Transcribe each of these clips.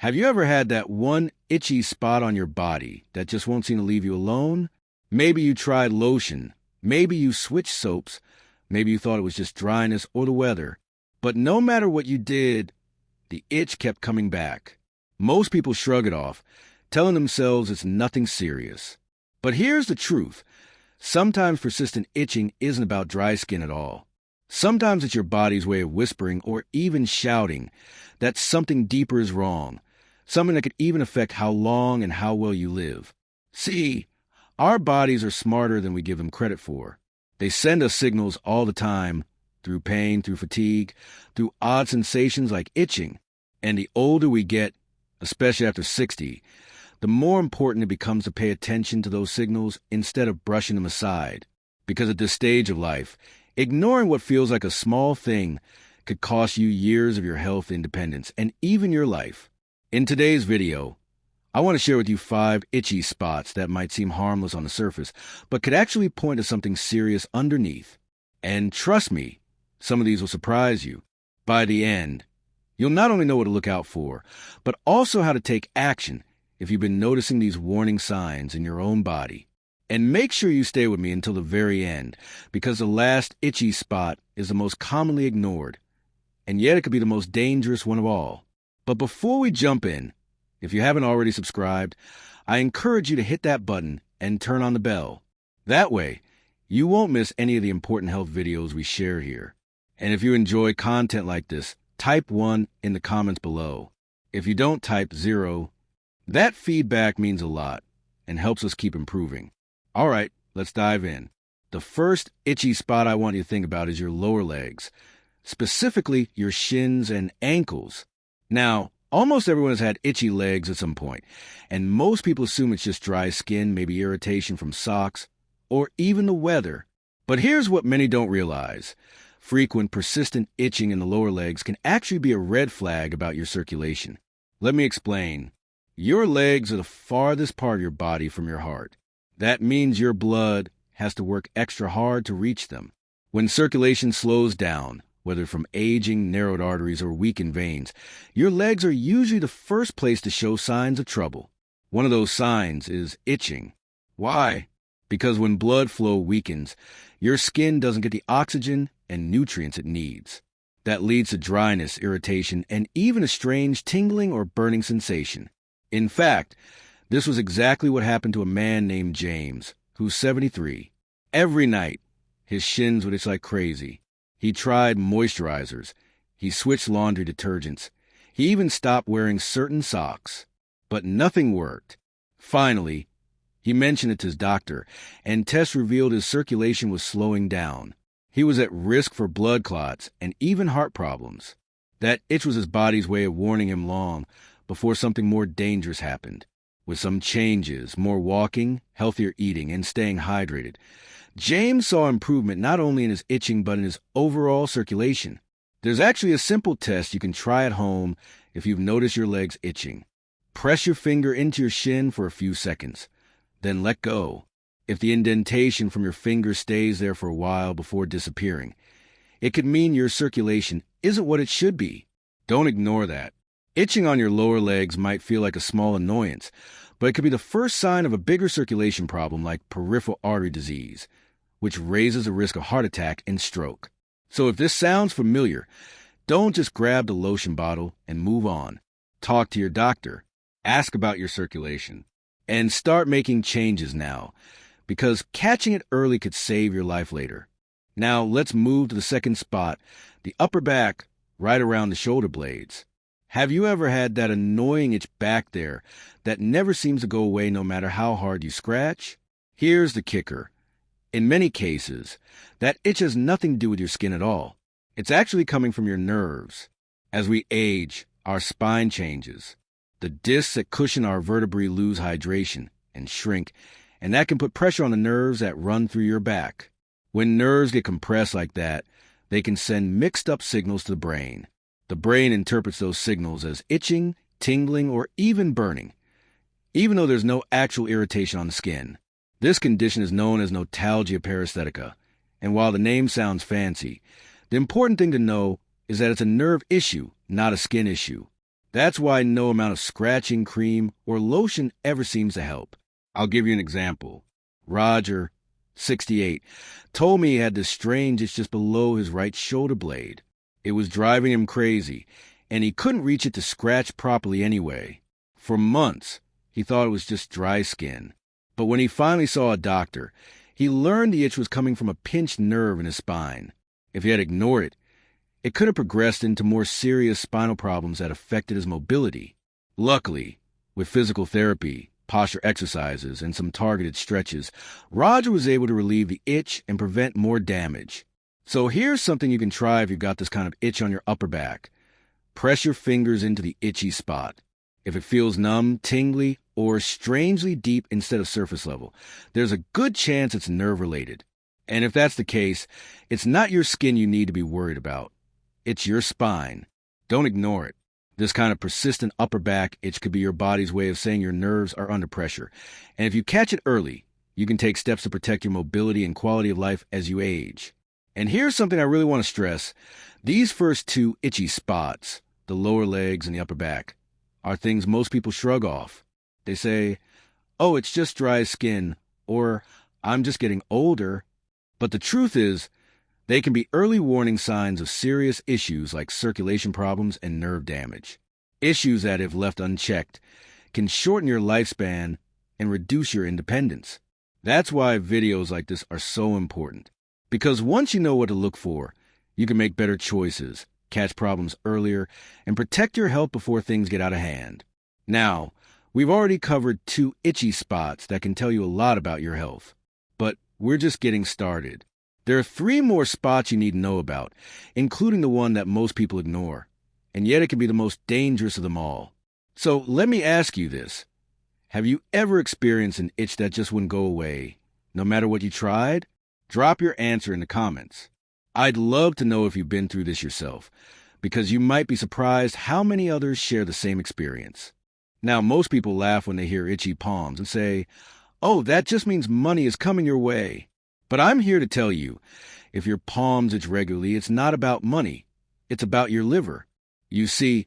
Have you ever had that one itchy spot on your body that just won't seem to leave you alone? Maybe you tried lotion, maybe you switched soaps, maybe you thought it was just dryness or the weather. But no matter what you did, the itch kept coming back. Most people shrug it off, telling themselves it's nothing serious. But here's the truth. Sometimes persistent itching isn't about dry skin at all. Sometimes it's your body's way of whispering or even shouting that something deeper is wrong, something that could even affect how long and how well you live. See, our bodies are smarter than we give them credit for. They send us signals all the time, through pain, through fatigue, through odd sensations like itching. And the older we get, especially after 60, the more important it becomes to pay attention to those signals instead of brushing them aside. Because at this stage of life, ignoring what feels like a small thing could cost you years of your health, independence, and even your life. In today's video, I want to share with you 5 itchy spots that might seem harmless on the surface, but could actually point to something serious underneath. And trust me, some of these will surprise you. By the end, you'll not only know what to look out for, but also how to take action if you've been noticing these warning signs in your own body. And make sure you stay with me until the very end, because the last itchy spot is the most commonly ignored, and yet it could be the most dangerous one of all. But before we jump in, if you haven't already subscribed, I encourage you to hit that button and turn on the bell. That way, you won't miss any of the important health videos we share here. And if you enjoy content like this, type 1 in the comments below. If you don't, type 0. That feedback means a lot and helps us keep improving. All right, let's dive in. The first itchy spot I want you to think about is your lower legs, specifically your shins and ankles. Now, almost everyone has had itchy legs at some point, and most people assume it's just dry skin, maybe irritation from socks, or even the weather. But here's what many don't realize. Frequent, persistent itching in the lower legs can actually be a red flag about your circulation. Let me explain. Your legs are the farthest part of your body from your heart. That means your blood has to work extra hard to reach them. When circulation slows down, whether from aging, narrowed arteries, or weakened veins, your legs are usually the first place to show signs of trouble. One of those signs is itching. Why? Because when blood flow weakens, your skin doesn't get the oxygen and nutrients it needs. That leads to dryness, irritation, and even a strange tingling or burning sensation. In fact, this was exactly what happened to a man named James, who's 73. Every night, his shins would itch like crazy. He tried moisturizers. He switched laundry detergents. He even stopped wearing certain socks. But nothing worked. Finally, he mentioned it to his doctor, and tests revealed his circulation was slowing down. He was at risk for blood clots and even heart problems. That itch was his body's way of warning him long before something more dangerous happened. With some changes, more walking, healthier eating, and staying hydrated, James saw improvement not only in his itching but in his overall circulation. There's actually a simple test you can try at home if you've noticed your legs itching. Press your finger into your shin for a few seconds, then let go. If the indentation from your finger stays there for a while before disappearing, it could mean your circulation isn't what it should be. Don't ignore that. Itching on your lower legs might feel like a small annoyance, but it could be the first sign of a bigger circulation problem like peripheral artery disease, which raises the risk of heart attack and stroke. So if this sounds familiar, don't just grab the lotion bottle and move on. Talk to your doctor, ask about your circulation, and start making changes now, because catching it early could save your life later. Now let's move to the second spot, the upper back, right around the shoulder blades. Have you ever had that annoying itch back there that never seems to go away no matter how hard you scratch? Here's the kicker. In many cases, that itch has nothing to do with your skin at all. It's actually coming from your nerves. As we age, our spine changes. The discs that cushion our vertebrae lose hydration and shrink, and that can put pressure on the nerves that run through your back. When nerves get compressed like that, they can send mixed-up signals to the brain. The brain interprets those signals as itching, tingling, or even burning, even though there's no actual irritation on the skin. This condition is known as notalgia paresthetica, and while the name sounds fancy, the important thing to know is that it's a nerve issue, not a skin issue. That's why no amount of scratching, cream, or lotion ever seems to help. I'll give you an example. Roger, 68, told me he had this strange itch just below his right shoulder blade. It was driving him crazy, and he couldn't reach it to scratch properly anyway. For months, he thought it was just dry skin. But when he finally saw a doctor, he learned the itch was coming from a pinched nerve in his spine. If he had ignored it, it could have progressed into more serious spinal problems that affected his mobility. Luckily, with physical therapy, posture exercises, and some targeted stretches, Roger was able to relieve the itch and prevent more damage. So here's something you can try if you've got this kind of itch on your upper back. Press your fingers into the itchy spot. If it feels numb, tingly, or strangely deep instead of surface level, there's a good chance it's nerve-related. And if that's the case, it's not your skin you need to be worried about. It's your spine. Don't ignore it. This kind of persistent upper back itch could be your body's way of saying your nerves are under pressure. And if you catch it early, you can take steps to protect your mobility and quality of life as you age. And here's something I really want to stress. These first two itchy spots, the lower legs and the upper back, are things most people shrug off. They say, "Oh, it's just dry skin," or "I'm just getting older." But the truth is, they can be early warning signs of serious issues like circulation problems and nerve damage. Issues that, if left unchecked, can shorten your lifespan and reduce your independence. That's why videos like this are so important. Because once you know what to look for, you can make better choices, catch problems earlier, and protect your health before things get out of hand. Now, we've already covered two itchy spots that can tell you a lot about your health. But we're just getting started. There are 3 more spots you need to know about, including the one that most people ignore. And yet it can be the most dangerous of them all. So let me ask you this. Have you ever experienced an itch that just wouldn't go away, no matter what you tried? Drop your answer in the comments. I'd love to know if you've been through this yourself, because you might be surprised how many others share the same experience. Now, most people laugh when they hear itchy palms and say, "Oh, that just means money is coming your way." But I'm here to tell you, if your palms itch regularly, it's not about money. It's about your liver. You see,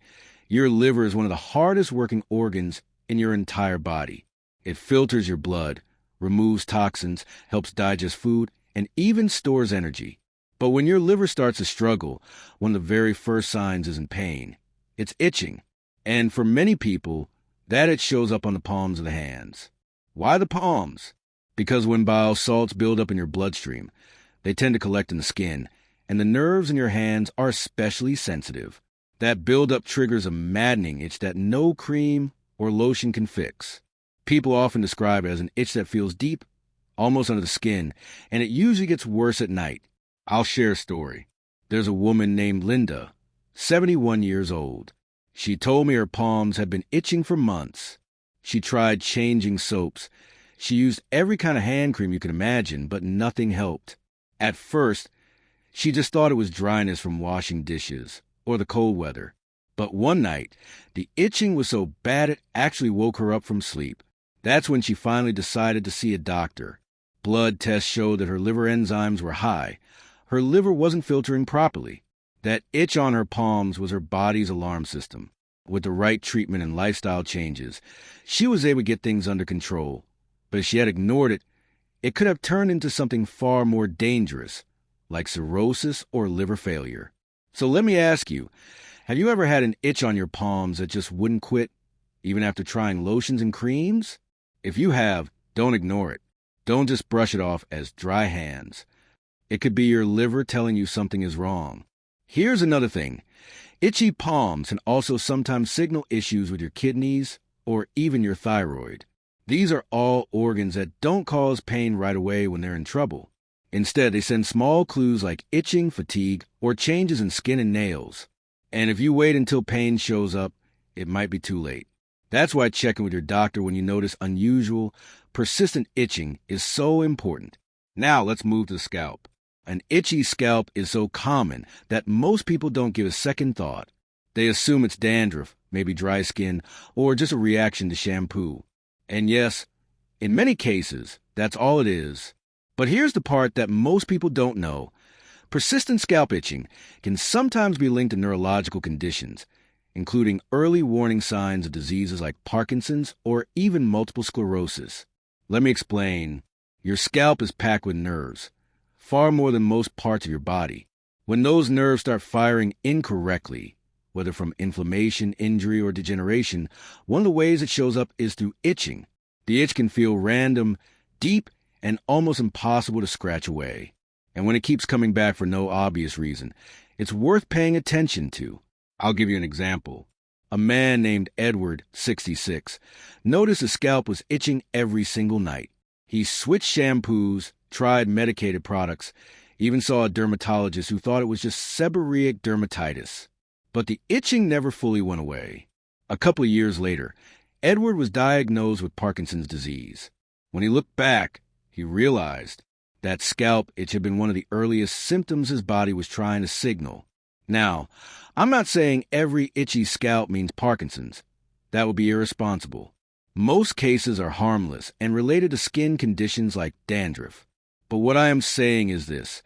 your liver is one of the hardest working organs in your entire body. It filters your blood, removes toxins, helps digest food, and even stores energy. But when your liver starts to struggle, one of the very first signs isn't pain. It's itching. And for many people, that itch shows up on the palms of the hands. Why the palms? Because when bile salts build up in your bloodstream, they tend to collect in the skin, and the nerves in your hands are especially sensitive. That buildup triggers a maddening itch that no cream or lotion can fix. People often describe it as an itch that feels deep, almost under the skin, and it usually gets worse at night. I'll share a story. There's a woman named Linda, 71 years old. She told me her palms had been itching for months. She tried changing soaps. She used every kind of hand cream you can imagine, but nothing helped. At first, she just thought it was dryness from washing dishes or the cold weather. But one night, the itching was so bad it actually woke her up from sleep. That's when she finally decided to see a doctor. Blood tests showed that her liver enzymes were high. Her liver wasn't filtering properly. That itch on her palms was her body's alarm system. With the right treatment and lifestyle changes, she was able to get things under control. But if she had ignored it, it could have turned into something far more dangerous, like cirrhosis or liver failure. So let me ask you, have you ever had an itch on your palms that just wouldn't quit, even after trying lotions and creams? If you have, don't ignore it. Don't just brush it off as dry hands. It could be your liver telling you something is wrong. Here's another thing. Itchy palms can also sometimes signal issues with your kidneys or even your thyroid. These are all organs that don't cause pain right away when they're in trouble. Instead, they send small clues like itching, fatigue, or changes in skin and nails. And if you wait until pain shows up, it might be too late. That's why checking with your doctor when you notice unusual, persistent itching is so important. Now let's move to the scalp. An itchy scalp is so common that most people don't give a second thought. They assume it's dandruff, maybe dry skin, or just a reaction to shampoo. And yes, in many cases, that's all it is. But here's the part that most people don't know. Persistent scalp itching can sometimes be linked to neurological conditions. including early warning signs of diseases like Parkinson's or even multiple sclerosis. Let me explain. Your scalp is packed with nerves, far more than most parts of your body. When those nerves start firing incorrectly, whether from inflammation, injury, or degeneration, one of the ways it shows up is through itching. The itch can feel random, deep, and almost impossible to scratch away. And when it keeps coming back for no obvious reason, it's worth paying attention to. I'll give you an example. A man named Edward, 66, noticed his scalp was itching every single night. He switched shampoos, tried medicated products, even saw a dermatologist who thought it was just seborrheic dermatitis. But the itching never fully went away. A couple of years later, Edward was diagnosed with Parkinson's disease. When he looked back, he realized that scalp itch had been one of the earliest symptoms his body was trying to signal. Now, I'm not saying every itchy scalp means Parkinson's. That would be irresponsible. Most cases are harmless and related to skin conditions like dandruff. But what I am saying is this.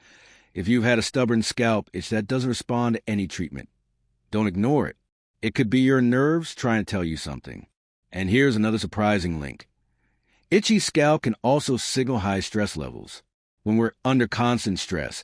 If you've had a stubborn scalp itch that doesn't respond to any treatment, don't ignore it. It could be your nerves trying to tell you something. And here's another surprising link. Itchy scalp can also signal high stress levels. When we're under constant stress,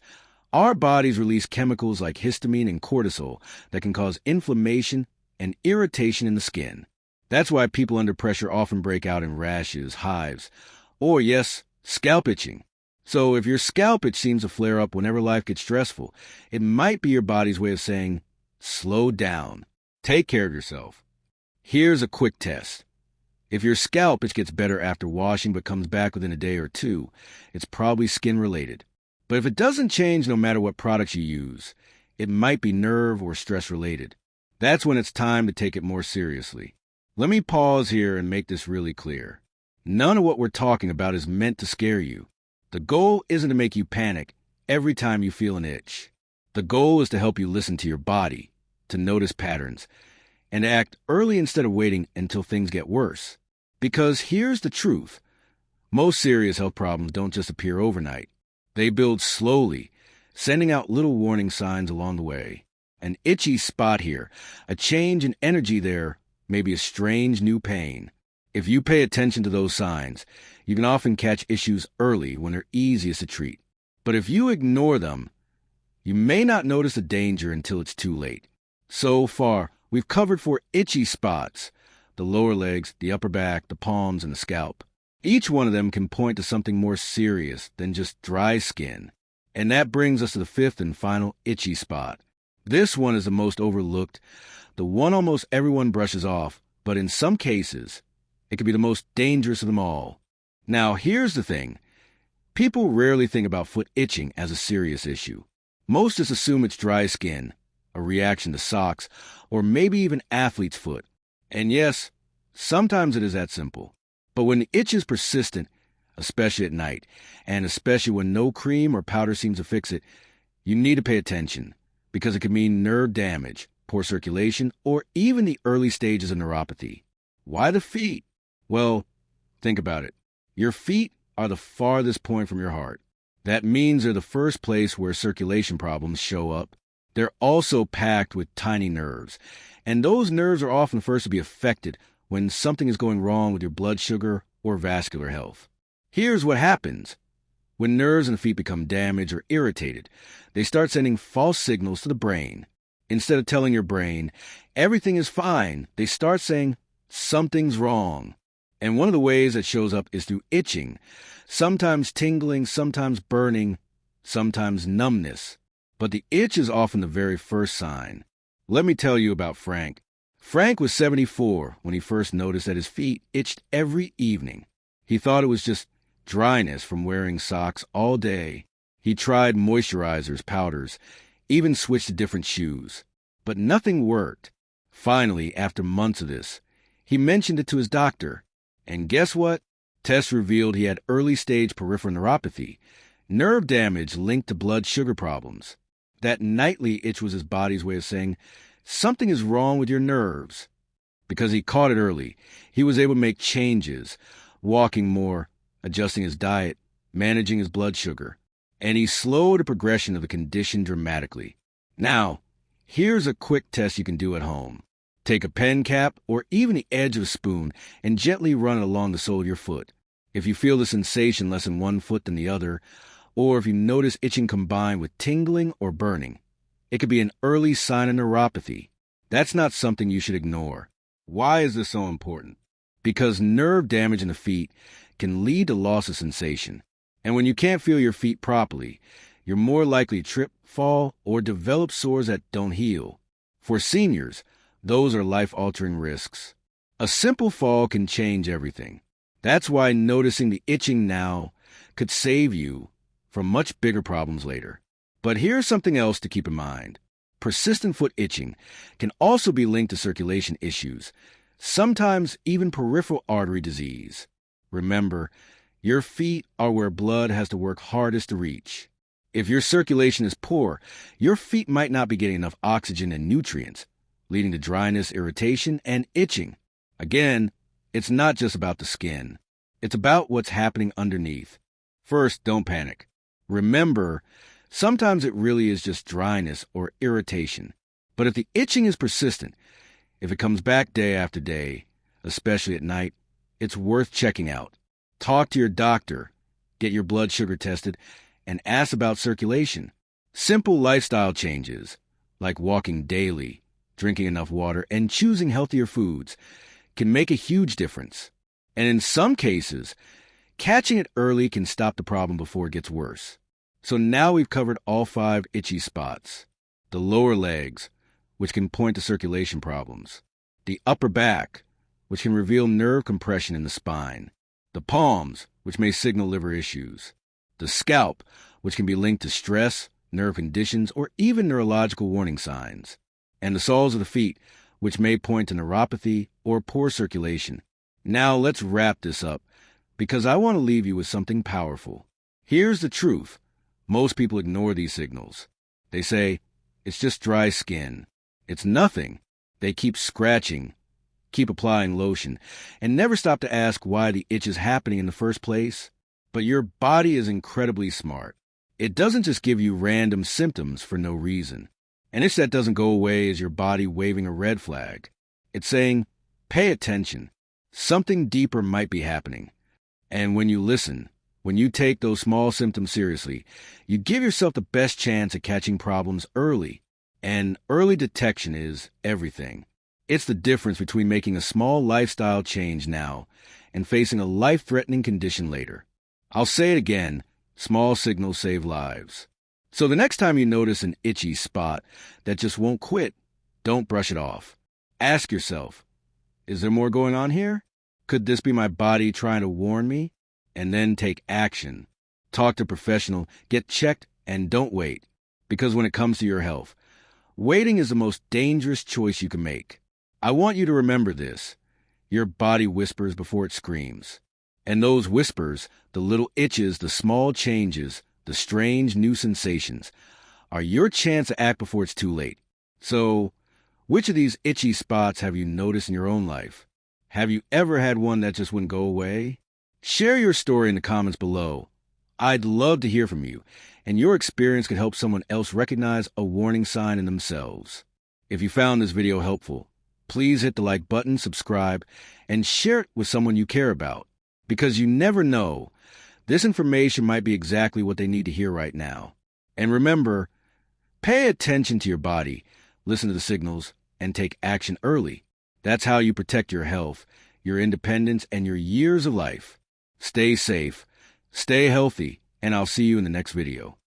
our bodies release chemicals like histamine and cortisol that can cause inflammation and irritation in the skin. That's why people under pressure often break out in rashes, hives, or yes, scalp itching. So if your scalp itch seems to flare up whenever life gets stressful, it might be your body's way of saying, slow down. Take care of yourself. Here's a quick test. If your scalp itch gets better after washing but comes back within a day or two, it's probably skin-related. But if it doesn't change no matter what products you use, it might be nerve or stress-related. That's when it's time to take it more seriously. Let me pause here and make this really clear. None of what we're talking about is meant to scare you. The goal isn't to make you panic every time you feel an itch. The goal is to help you listen to your body, to notice patterns, and to act early instead of waiting until things get worse. Because here's the truth. Most serious health problems don't just appear overnight. They build slowly, sending out little warning signs along the way. An itchy spot here, a change in energy there, may be a strange new pain. If you pay attention to those signs, you can often catch issues early when they're easiest to treat. But if you ignore them, you may not notice the danger until it's too late. So far, we've covered 4 itchy spots: the lower legs, the upper back, the palms, and the scalp. Each one of them can point to something more serious than just dry skin. And that brings us to the 5th and final itchy spot. This one is the most overlooked, the one almost everyone brushes off, but in some cases, it can be the most dangerous of them all. Now, here's the thing. People rarely think about foot itching as a serious issue. Most just assume it's dry skin, a reaction to socks, or maybe even athlete's foot. And yes, sometimes it is that simple. But when the itch is persistent, especially at night, and especially when no cream or powder seems to fix it, you need to pay attention, because it could mean nerve damage, poor circulation, or even the early stages of neuropathy. Why the feet? Well, think about it. Your feet are the farthest point from your heart. That means they're the first place where circulation problems show up. They're also packed with tiny nerves, and those nerves are often first to be affected when something is going wrong with your blood sugar or vascular health. Here's what happens. When nerves in the feet become damaged or irritated, they start sending false signals to the brain. Instead of telling your brain, everything is fine, they start saying, something's wrong. And one of the ways that shows up is through itching, sometimes tingling, sometimes burning, sometimes numbness. But the itch is often the very first sign. Let me tell you about Frank. Frank was 74 when he first noticed that his feet itched every evening. He thought it was just dryness from wearing socks all day. He tried moisturizers, powders, even switched to different shoes. But nothing worked. Finally, after months of this, he mentioned it to his doctor. And guess what? Tests revealed he had early-stage peripheral neuropathy, nerve damage linked to blood sugar problems. That nightly itch was his body's way of saying, something is wrong with your nerves. Because he caught it early, he was able to make changes, walking more, adjusting his diet, managing his blood sugar, and he slowed the progression of the condition dramatically. Now, here's a quick test you can do at home. Take a pen cap or even the edge of a spoon and gently run it along the sole of your foot. If you feel the sensation less in one foot than the other, or if you notice itching combined with tingling or burning, it could be an early sign of neuropathy. That's not something you should ignore. Why is this so important? Because nerve damage in the feet can lead to loss of sensation. And when you can't feel your feet properly, you're more likely to trip, fall, or develop sores that don't heal. For seniors, those are life-altering risks. A simple fall can change everything. That's why noticing the itching now could save you from much bigger problems later. But here's something else to keep in mind. Persistent foot itching can also be linked to circulation issues, sometimes even peripheral artery disease. Remember, your feet are where blood has to work hardest to reach. If your circulation is poor, your feet might not be getting enough oxygen and nutrients, leading to dryness, irritation, and itching. Again, it's not just about the skin. It's about what's happening underneath. First, don't panic. Remember, sometimes it really is just dryness or irritation. But if the itching is persistent, if it comes back day after day, especially at night, it's worth checking out. Talk to your doctor, get your blood sugar tested, and ask about circulation. Simple lifestyle changes, like walking daily, drinking enough water, and choosing healthier foods, can make a huge difference. And in some cases, catching it early can stop the problem before it gets worse. So now we've covered all 5 itchy spots. The lower legs, which can point to circulation problems. The upper back, which can reveal nerve compression in the spine. The palms, which may signal liver issues. The scalp, which can be linked to stress, nerve conditions, or even neurological warning signs. And the soles of the feet, which may point to neuropathy or poor circulation. Now let's wrap this up, because I want to leave you with something powerful. Here's the truth. Most people ignore these signals. They say, it's just dry skin. It's nothing. They keep scratching, keep applying lotion, and never stop to ask why the itch is happening in the first place. But your body is incredibly smart. It doesn't just give you random symptoms for no reason. An itch that doesn't go away is your body waving a red flag. It's saying, pay attention. Something deeper might be happening. And when you listen, when you take those small symptoms seriously, you give yourself the best chance at catching problems early. And early detection is everything. It's the difference between making a small lifestyle change now and facing a life-threatening condition later. I'll say it again, small signals save lives. So the next time you notice an itchy spot that just won't quit, don't brush it off. Ask yourself, is there more going on here? Could this be my body trying to warn me? And then take action. Talk to a professional, get checked, and don't wait. Because when it comes to your health, waiting is the most dangerous choice you can make. I want you to remember this. Your body whispers before it screams. And those whispers, the little itches, the small changes, the strange new sensations, are your chance to act before it's too late. So, which of these itchy spots have you noticed in your own life? Have you ever had one that just wouldn't go away? Share your story in the comments below. I'd love to hear from you, and your experience could help someone else recognize a warning sign in themselves. If you found this video helpful, please hit the like button, subscribe, and share it with someone you care about. Because you never know, this information might be exactly what they need to hear right now. And remember, pay attention to your body, listen to the signals, and take action early. That's how you protect your health, your independence, and your years of life. Stay safe, stay healthy, and I'll see you in the next video.